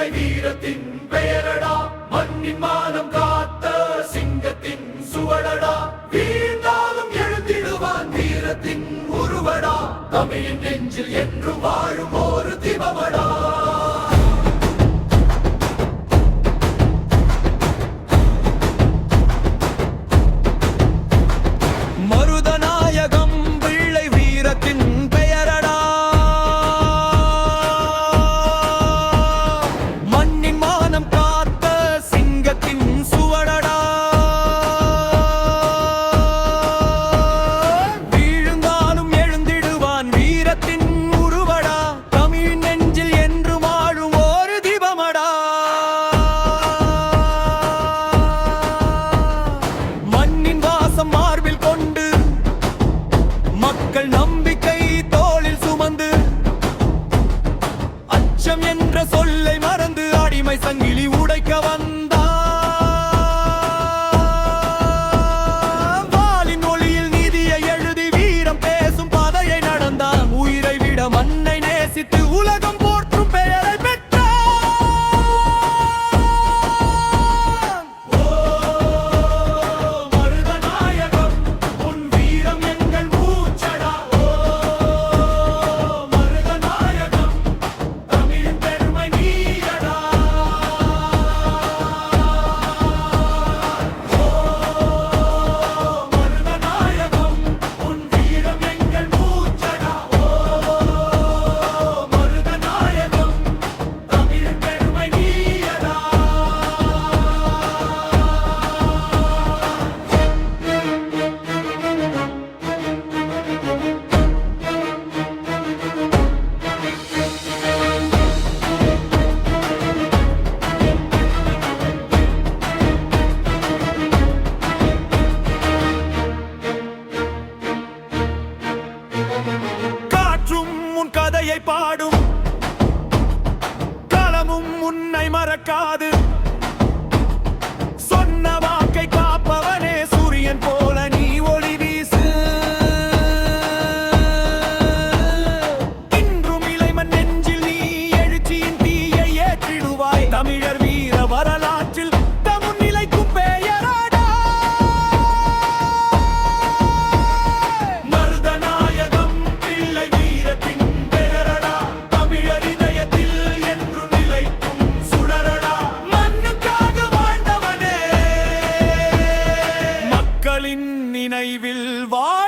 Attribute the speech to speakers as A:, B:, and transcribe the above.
A: பிள்ளை வீரத்தின் பெயரடா, மண்ணின் மானம் காத்த சிங்கத்தின் சுவடடா, வீழ்ந்தாலும் எழுந்திடுவான் வீரத்தின் உருவடா, தமிழின் நெஞ்சில் என்று வாழும் ஒரு திபமடா. மக்கள் நம்பிக்கை தோளில் சுமந்து அச்சம் என்ற சொல்லை மறந்து அடிமை சங்கிலி உடைக்க வந்தார். வாளின் ஒளியில் நீதியை எழுதி வீரம் பேசும் பாதையை நடந்தார். உயிரை விட மண்ணை நேசித்து உலகம் போற்றும் பெயரை பெற்றார். கதையை பாடும் களமும் உன்னை மறக்காது. சொன்ன வாக்கை காப்பவனே சூரியன் போல நீ ஒளி வீசு. இன்றும் இளைமன் நெஞ்சில் நீ எழுச்சியின் தீயை ஏற்றிடுவாய். தமிழர் வீர வரலாற்றில் தமுன் நிலைக்கும் பெயராடா. மருதநாயகம் பிள்ளை வீரத்தின் நினைவில் வா.